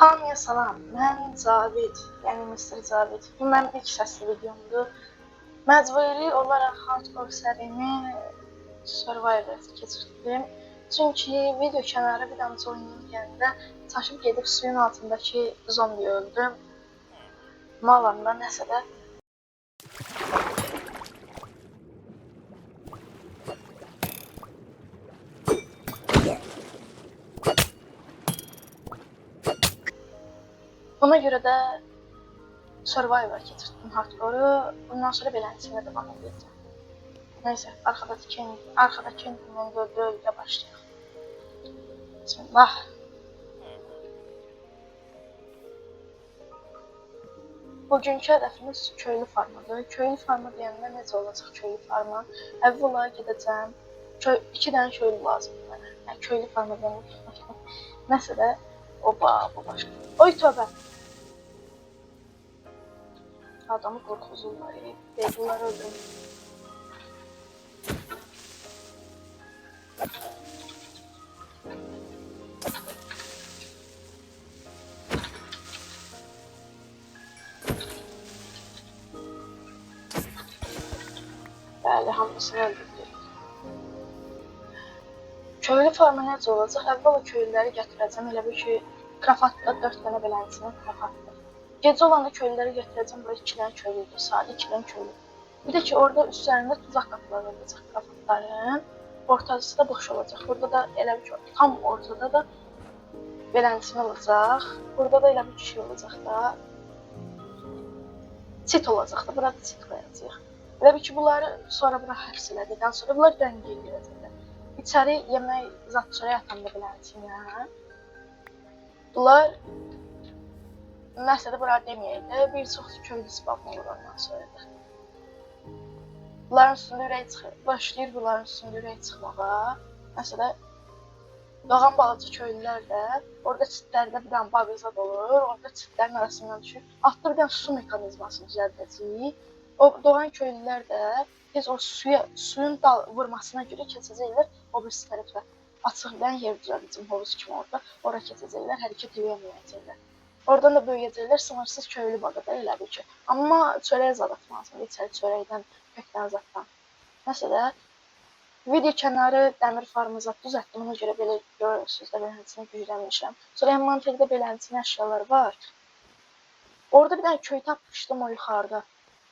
Hamıya salam, mən Cavid, yəni Mr. Cavid. Bu mənim ilk səsli videomdur. Məcburi olaraq hardcore sərimi Survivor keçirtdim. Çünki video kənarı bir damcı oynayım deyəndə çaşıb gedib suyun altındakı zombi öldüm. Malamda nəsə də. Buna görə də Survivor keçirtdim hardcore-u. Bundan sonra beləncəsinə devam edəcəm. Neyse, arkadaki indindən öldürə başlayaq. Bismillah. Bugünkü hədəfimiz köylü farmadır. Köylü farma deyəndə necə olacaq köylü farma? Əvvəla gedəcəm. 2 dənə köylü lazımdır mənə. Yəni köylü farma deyəndə nəsə də oba, bu başqa. Oy tövbə. Adamı qorxuzurlar, bunları öldürür. Bəli, hamısını öldürdük. Köylü farma necə olacaq? Əvvəla köylüləri gətirəcəm. Elə bir ki, krafatda 4 dənə belənçinin krafatdır. Gecə olanda köylüləri gətirəcəm. Burada 2 dənə köylüdür, saat 2 dənə köylü. Bir də ki, orada üstlərində tuzaq qapıları olacaq krafatların. Ortası da boş olacaq. Burada da elə bir ki, tam ortada da belənçin olacaq. Burada da elə bir şey olacaq da. Çit olacaq da. Burada çit qoyacaq. Elə bir ki, bunları sonra bura həbs elədikdən sonra bunlar dəngə eləyəcəklər. İçəri yemək zatçıya yatanda belənçinə. Bunlar məsələ bura deməyək də, bir çox köylü spavn olur ondan sonra da. Bunların üstündə ürək çıxır. Başlayır bunların üstündə ürək çıxmağa. Məsələ, doğan balaca köylülər də, orada çitlərdə bir dənə bağızad olur, orada çitlərin arasından düşür. Altda bir dənə su mekanizması düzəldəcəyik. O doğan köylülər də biz o suyun vurmasına görə keçəcəklər o birisi tərəfə. Açıq bir yer düzəldəcəm hovuz kimi orada. Ora keçəcəklər, hərəkət edəməyəcəklər. Oradan da böyüyəcəklər, sınırsız köylü bağı da elə bir ki. Amma çörək zad atmalısın, içəri çörəkdən, kökdən zaddan. Məsələ, video kənarı dəmir farmı zad düzəltdim, ona görə belə görürsünüz də belənçini güclənmişəm. Sonra envanterdə belənçinin əşyaları var. Orada bir dənə köy tapmışdım o yuxarıda.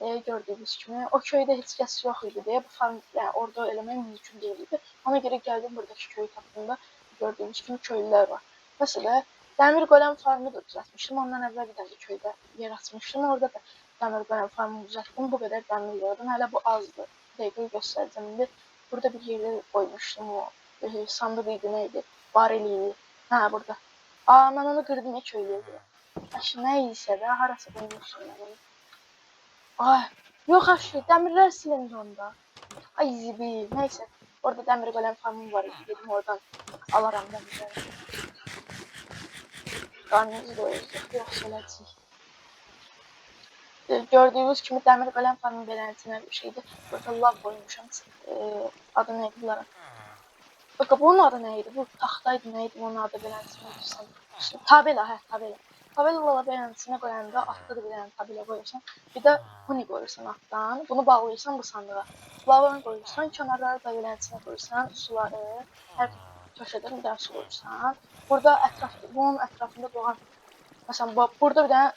Gördüyünüz kimi, o köydə heç kəs yox idi deyə bu farm, yəni orada eləmək mümkün deyildi. Ona görə gəldim buradakı köy tapında gördüyünüz kimi köylülər var. Məsələ, dəmir qoləm farmı da düzəltmişdim. Ondan əvvəl bir dənə köydə yer açmışdım. Orada da dəmir qoləm farmını düzəltdim. Bu qədər dəmir yığdım. Hələ bu azdır. Dəqiqə göstərəcəm indi. Burada bir yerdə qoymuşdum o sandıq idi, nə idi? Barel idi. Hə, burada. Mən onu qırdım ya köylüyə. Nə isə də harasa qoymuşdum mən onu. Ay, yox aşı, dəmirlər silindi onda. Ay zibil, neyse. Orada dəmir qoləm farmım var idi, dedim oradan alaram dəmirləri. Qarnınızı doyuracaq, yox söyəcək. Gördüyünüz kimi dəmir qoləm farmım belənçinə bir şeydi. Burada lav qoymuşam, adı neydi bunların? Bakın bunun adı neydi? Bu taxtaydı, neydi bunun adı belənçinə? Tabela, hə, tabela. Tabela belənçinə qoyanda altda da bir dənə tabela qoyursan. Bir də huni qoyursan altdan. Bunu bağlayırsan bu sandığa. Lavanı qoyursan, kənarları da belənçinə qoyursan, suları, hər köşədən bir dənə su qoyursan. Burada bunun ətrafında doğan, məsələn, burada bir dənə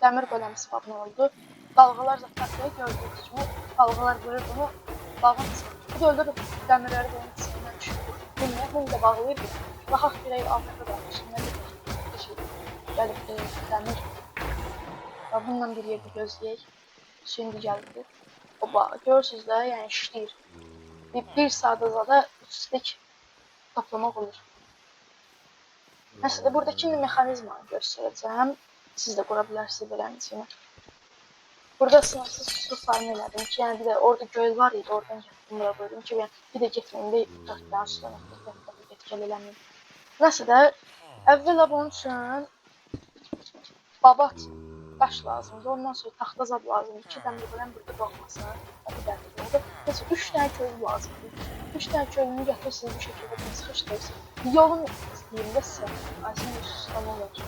dəmir qoləm spavn oldu. Dalğalar zaten gördüyünüz kimi, dalğalar vurur bunu, bağın çıxır. Bu da öldürür, dəmirləri bunun içindən düşürdü. Bunu da bağlayır. Baxaq birək altında da içindən gəlib dəmir. Bununla bir yerdə gözləyək. Şimdi gəldi. Oba, görürsünüz də, yəni işləyir. Bir saata zada 3 stek toplamaq olur. Məsələn, buradakı mexanizmanı göstərəcəm. Siz də qura bilərsiniz belənçini. Burada sınırsız su farmı elədim ki, yəni bir də orada göl var idi, oradan getdim, buraya qoydum ki, bir də getməyim də 4 dənə sudan etkəl eləməyim. Nəsə də, əvvəla bunun üçün babat daş lazımdır. Ondan sonra taxta zad lazımdır ki, dəmir qoləm burada qalmasın. Bir dəmir oldu. Mesela 3 dənə köylü lazımdır. 3 dənə köylünü gətirsiniz bu şəkildə çıxışdırırsınız. Yolun istəyində sizə. Aysin üstündən olur.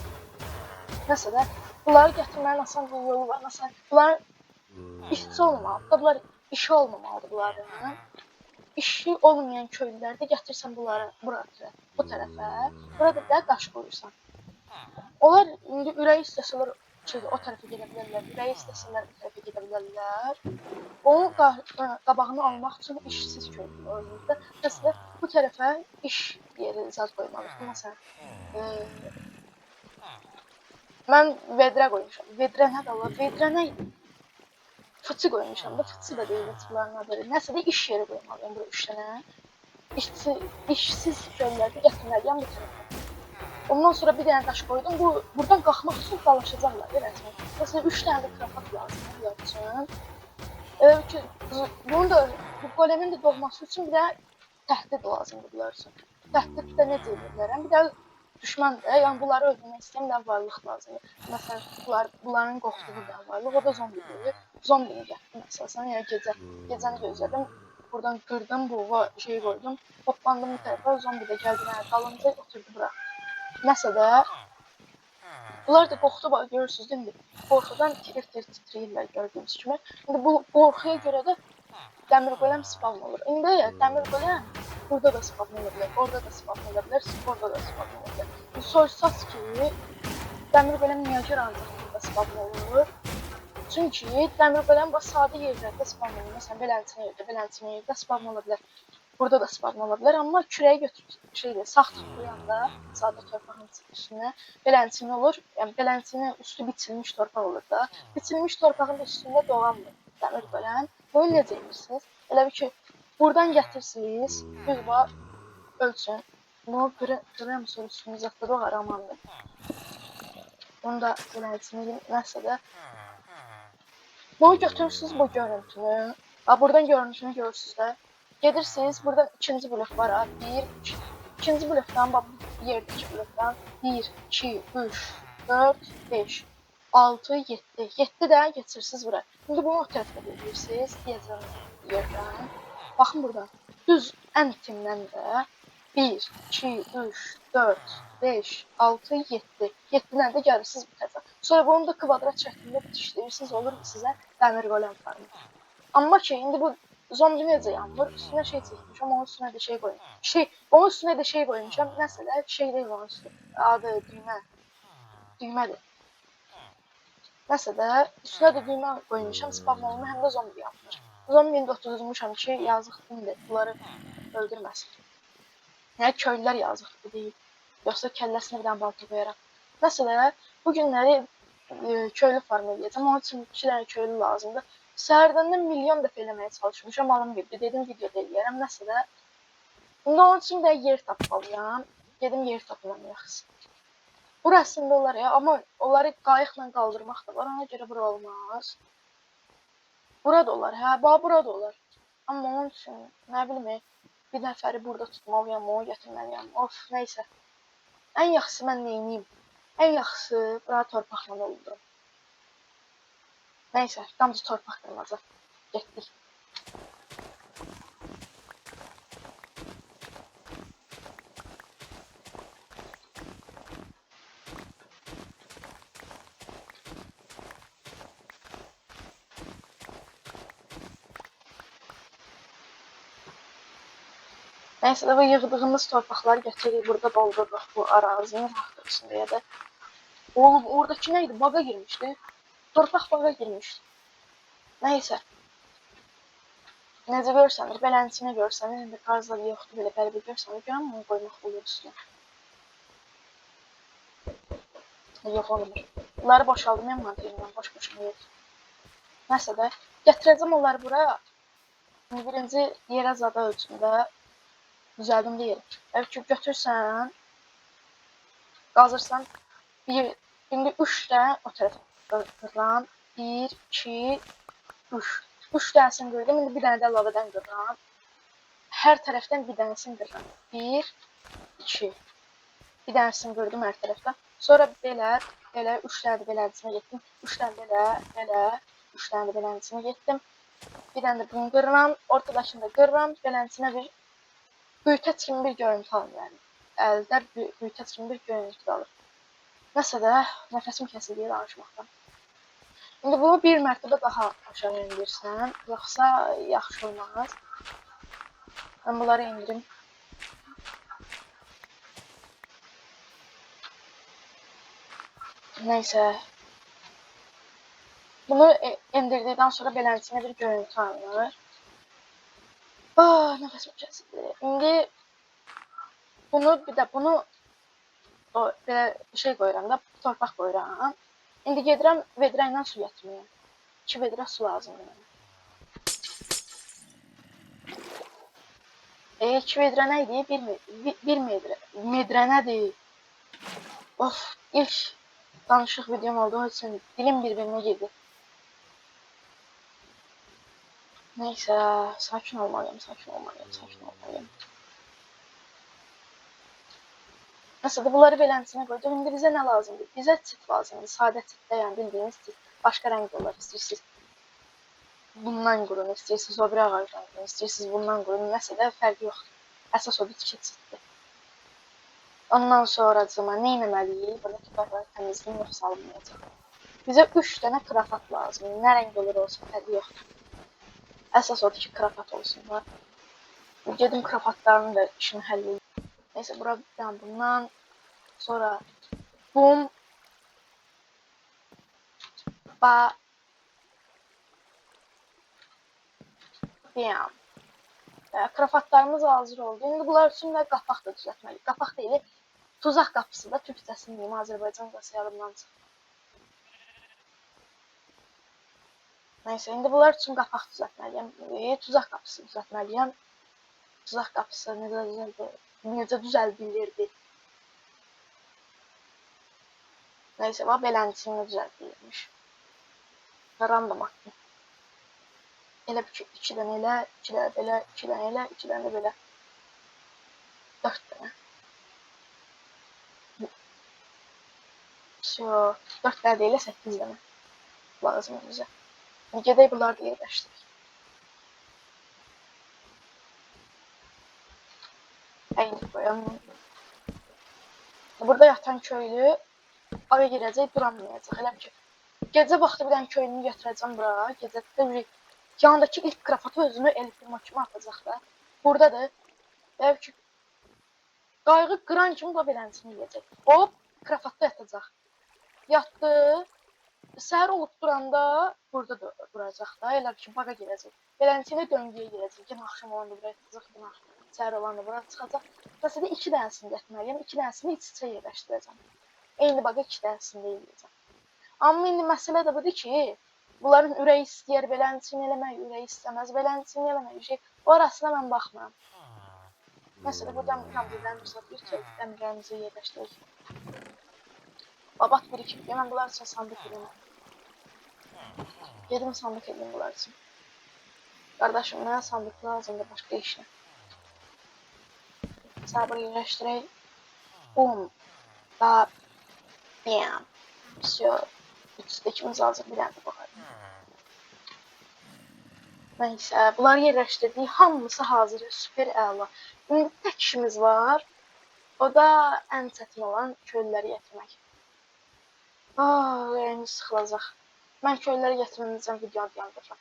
Məsələn, bunları gətirməyin asan bir yolu var. Məsələn, bunlar işçi olmamalıdır. Bunlar işi olmamalıdır bunların. İşi olmayan köylüləri də gətirsən bunları bura, bu tərəfə. Burada da daş qoyursan. Onlar indi ürək istəsələr o tərəfə gedə bilərlər. Ürək istəsələr bu tərəfə gedə bilərlər. Onun qabağını almaq üçün işsiz köylü olmalıdır. Məsələn, bu tərəfə iş yeri zad qoymalıdır. Məsələn, mən vedrə qoymuşam. Vedrə nə də olar? Vedrə nə? Fıçı qoymuşam da, fıçı da deyil bunların adı. Nəsə də iş yeri qoymalıyam bura 3 dənə. İşsiz köylüləri gətirməliyəm bu tərəfə. Ondan sonra bir dənə daş qoydum. Buradan qalxmaq üçün dalaşacaqlar rəsmən. Məsələn 3 dənə də krafat lazımdır bunlar üçün. Ki, bunun da bu golemin də doğması üçün bir də təhdid lazımdır bunlar üçün. Təhdid də necə edirlər? Bir də düşməndir. Yəni bunları öldürmək istəyən də varlıq lazımdır. Məsələn, bunların qorxduğu da varlıq, o da zombidir. Zombini gətirdim əsasən. Yəni gecəni gözlədim. Buradan qırdım, bu şeyi qoydum. Hoppandım bu tərəfə, zombi də gəldi mənə dalınca oturdu bura. Məsələn, bunlar da qorxdu, bax görürsünüz değil mi? Qorxudan tir-tir titrəyirlər gördüyünüz kimi. İndi bu qorxuya görə də dəmir golem spavn olur. İndi dəmir golem burada da spavn ola bilər, orada da spavn ola bilər, orada da spavn ola bilər. Bu soysaz ki, dəmir golem niyə görə ancaq burada spavn olur? Çünki dəmir golem bu sadə yerlərdə spavn olur. Məsələn, belənçin yerdə spavn ola bilər. Burada da spavn ola bilər, amma kürəyi götürüb sağ tutulanda sadə torpağın üstünə belənçin olur. Yəni belənçinin üstü biçilmiş torpaq olur da. Biçilmiş torpağın üstündə doğanmır dəmir golem. Böyle necə edirsiniz? Elə bir ki, buradan gətirsiniz, düz var, ölçün. Bunu qıram sonra üstünü zətdə var, amandır. Bunu da belənçini nəsə də bunu götürürsünüz bu görüntünü. Buradan görünüşünü görürsünüz də. Gedirsiniz, burada ikinci blok var. 1, 2. İkinci blokdan, bax bu yerdəki blokdan 1, 2, 3, 4, 5, 6, 7. 7 də geçirsiniz bura. Şimdi bunu o tərəfdə bilirsiniz. Deyəcəm yerdən. Baxın burada. Düz ən itimdən də 1, 2, 3, 4, 5, 6, 7. 7-dən də gəlirsiniz bu tərəfə. Sonra bunu da kvadrat şəklində bitişdirirsiniz, olur sizə dəmir golem farmı. Amma ki, indi bu zombi necə yanmır? Üstünə şey çəkmişəm, onun üstünə də şey qoymuşam. Onun üstünə də şey qoymuşam. Məsələ şey deyil onun üstü. Adı düymə. Düymədir. Məsələ üstünə də düymə qoymuşam. Spam olma həm də zombi yanmır. Zombini də oturdurmuşam ki, yazıqdır, bunları öldürməsin. Yəni köylülər yazıqdır deyil. Yoxsa kəlləsinə bir dənə balta qoyaram. Məsələ bu günləri köylü farm edəcəm. Onun üçün 2 dənə köylü lazımdır. Səhərdən də milyon dəfə eləməyə çalışmışam. Alım gibi dedim videoda eləyərəm. Məsələ indi onun üçün də yer tapmalıyam. Gedim yer tapıram yaxşı. Burasında olar ya, amma onları qayıqla qaldırmaq da var. Ona görə bura olmaz. Burada olar, hə, bax burada olar. Amma onun üçün nə bilim, bir nəfəri burada tutmalıyam, onu gətirməliyəm. Of, neysə. Ən yaxşısı mən neyniyim? Ən yaxşısı bura torpaqla doldurum. Neysə, damcı torpaq qırmacaq. Getdik. Neysə, bu yığdığımız torpaqları gətirik, burada doldururuq bu arazinin haqqında ya da. Oğlum, oradakı neydi? Baga girmişdi. Torpaq baga girmişdi. Neysə. Necə görsənir, belənçini görsənir, indi qarzları yoxdur, belə qəribə görsənir, görəm bunu qoymaq olur üstünə. Yox, olmur. Bunları boşaldım, envanterindən boş-boşuna yox. Nəsə də, gətirəcəm onları bura. Birinci yerə zada ölçümdə düzəldim deyil. Əgər ki, götürsən, qazırsan, indi 3 dənə o tərəfə qırıram. 1, 2, 3. 3 dənəsini qırdım, indi bir dənə də əlavədən qırıram. Hər tərəfdən bir dənəsini qırıram. 1, 2. Bir dənəsini qırdım hər tərəfdən. Sonra belə 3 dənə də belənçinə getdim. 3 dənə belə, 3 dənə də belənçinə getdim. Bir dənə də bunu qırıram, ortadakını da qırıram, belənçinə bir büyüteç kimi bir görüntü alır yani. Əldə büyüteç kimi bir görüntü alır. Nəsə də nəfəsim kəsildi danışmaqdan. İndi bunu bir mərtəbə daha aşağı indirsən, yoxsa yaxşı olmaz. Mən bunları indirim. Nəysə. Bunu indirdikdən sonra beləsinə bir görüntü alınır. Nəfəsim kəsildi. İndi bunu belə şey qoyuram da, torpaq qoyuram. İndi gedirəm vedrə ilə su gətirməyə. 2 vedrə su lazımdır mənə. 2 vedrə nə idi? 1 metrə nədir? Of, ilk danışıq videom olduğu üçün dilim bir-birinə girdi. Nəysə, sakin olmalıyım. Məsələn, bunları beləsinə qoyduq. İndi bizə nə lazımdır? Bizə çit lazımdır. Sadə çitdə, yəni bildiyiniz çit. Başqa rəng olur. İstəyirsiniz bundan qurun, istəyirsiniz o bir ağacdan qurun, istəyirsiniz bundan qurun. Nəsə də fərqi yoxdur. Əsas odur ki, çitdir. Ondan sonra nə etməliyik? Burada kitabları təmizləyim, yoxsa salınmayacaq. Bizə 3 dənə krafat lazımdır. Nə rəng olur olsun, fərqi yoxdur. Əsas odur ki, krafat olsunlar. Gedim krafatlarını da işini həll edeyim. Neysə, bura bundan sonra bum ba bam. Krafatlarımız hazır oldu. İndi bunlar üçün də qapaq da düzəltməliyik. Qapaq deyil, tuzaq qapısı da türkcəsini deyim, Azərbaycan qapısı yadımdan çıxdı. Nəysə, indi bunlar üçün qapaq düzəltməliyəm. Tuzaq qapısı düzəltməliyəm. Tuzaq qapısı necə düzəldilirdi? Nəysə, bax, belənçini düzəldilirmiş. Random atdım. Elə 2 dənə elə, 2 dənə belə, 2 dənə elə, 2 dənə belə. 4 dənə. 4 dənə də elə 8 dənə lazımdır bizə. Gedək bunları da yerləşdirək. Əyni qoyam. Burada yatan köylü ava girəcək, duramayacaq. Elə ki, gecə vaxtı bir dənə köylünü gətirəcəm bura. Gecədə yanındakı ilk krafatı özünü elektrima kimi atacaq da. Buradadır. Elə ki, qayğı qıran kimi da belənçini yiyəcək. Hop, krafatda yatacaq. Yatdı. Səhər olub duranda burada duracaq da, elə ki, baqa girəcək. Belənçini döngüyə girəcək. Yenə axşam olanda bura yatacaq, səhər olanda bura çıxacaq. Məsələn, 2 dənəsini gətirməliyəm, 2 dənəsini iç-içə yerləşdirəcəm. Eyni baqa 2 dənəsini də yeyəcəm. Amma indi məsələ də budur ki, bunların ürəyi istəyər belənçini eləmək, ürəyi istəməz belənçini eləmək. O arasına mən baxmıram. Məsələn, buradan birdən bir ki, dəmirlərimizi yerləşdirəcək. Babat 1-2 mən bunlar üçün sandıq edeyim. Gedim sandıq edeyim bunlar üçün. Qardaşım, mənə sandıq lazımdır başqa işlə. Sabır yerləşdirək. Bum. Da. Bam. Всё. İçindəkimiz hazır bir dənə baxarım. Nəysə, bunları yerləşdirdik. Hamısı hazır. Süper əla. İndi tək işimiz var. O da ən çətin olan köylüləri gətirmək. Ürəyimiz sıxılacaq. Mən köylüləri gətirməyəcəm, videonu yandıracam.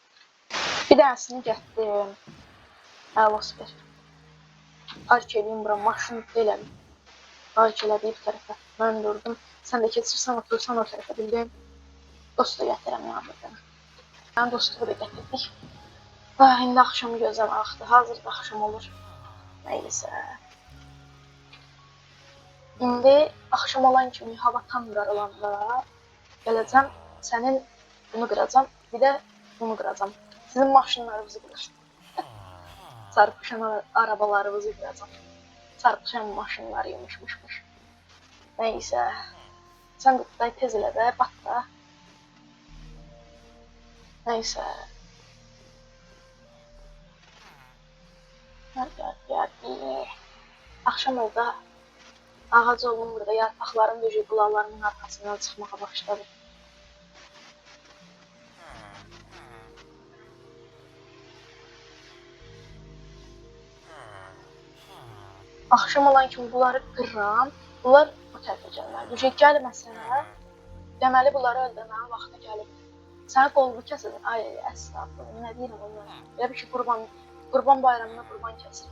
Bir dənəsini gətirdim. Əla süper. Park edeyim bura, maşını deyiləm. Park elədik bir tərəfə. Mən durdum. Sən də keçirsən, otursan o tərəfə bildin. Dostu gətirəm yanımdan. Yəni dostumu da gətirdik. İndi axşamı gözləməkdir. Hazırda axşam olur. Nəysə. İndi axşam olan kimi hava tam qaralanda gələcəm, sənin bunu qıracam, bir də bunu qıracam. Sizin maşınlarınızı qıracam. Çarpışan arabalarınızı qıracam. Çarpışan maşınları yumuşmuş. Nəysə. Sən də tez elə də, bax da. Nəysə. Axşam oldu. Ağac olun burada, yarpaqların döşü qulaqlarımın arxasından çıxmağa başladı. Axşam olan kimi bunları qırıram. Bunlar bu tərəfə gəlməli. Bu şey gəlməsənə, deməli bunları öldürmənin vaxtı gəlib. Sənə qolunu kəsəcək. Ay, əstəğfurullah, nə deyirəm onlara? Elə bir ki, qurban bayramında qurban kəsir.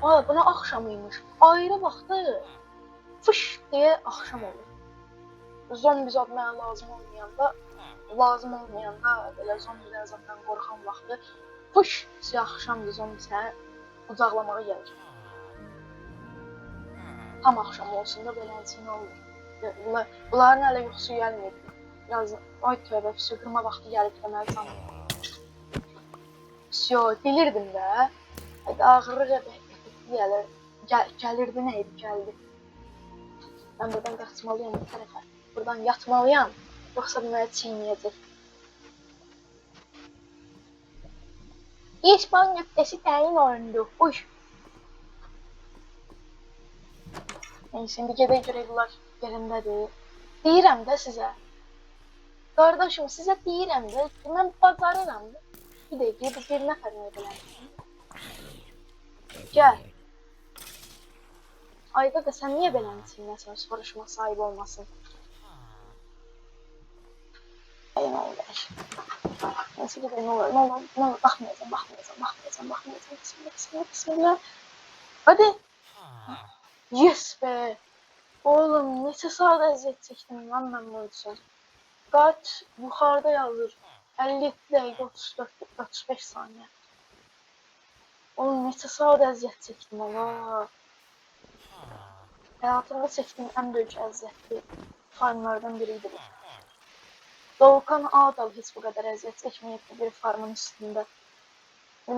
Aa, buna axşamıymış. Ayrı vaxtı fış deyə axşam olur. Zombi zad mənə lazım olmayanda, belə zombilər zaten qorxan vaxtı fış deyə axşamdır, zombi səni qucaqlamağa gəlir. Tam axşam olsun da beləncə nə olur. Bunların hələ yuxusu gəlmir. Biraz, ay tövbə, qırma vaxtı gəlib deməli sanırım. Всё, bilirdim də. Hadi ağırlıq gəlir. Gəlirdi, nə idi, gəldi. Mən buradan qaçmalıyam bu tərəfə. Buradan yatmalıyam. Yoxsa bu mənə çiynəyəcək. İspan nöqtəsi təyin olundu. Uy. Neyse, indi gedək görək bunlar yerindədir. Deyirəm də sizə. Qardaşım, sizə deyirəm də, mən bacarıram da. Bir dəqiqə, bir nəfər nə biləm. Gəl. Ayda da sən niyə beləmsin, məsələn, soruşma sahib olmasın? Ayın olmuş. Neyse gidelim, ne olur, baxmayacam. Bismillah. Hadi. Yes be. Oğlum, neçə saat əziyyət çəkdim lan mən bu üçün. Qaç, yuxarıda yazır. 57 dəqiqə 34-35 saniyə. Oğlum, neçə saat əziyyət çəkdim, Allah. Həyatımda çəkdiyim ən böyük əziyyətli farmlardan biriydi bu. Doğukan Ağdal heç bu qədər əziyyət çəkməyib bir farmın üstündə.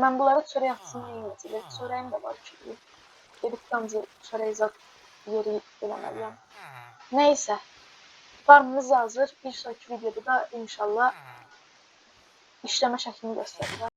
Mən bunlara çörək atsın yeməyəcək. Çörəyim də var ki. Gedib qancı çörək zad yeri eləməliyəm. Neysə. Farmımız hazır. Bir sonraki videoda da inşallah işləmə şəklini göstərəcəm.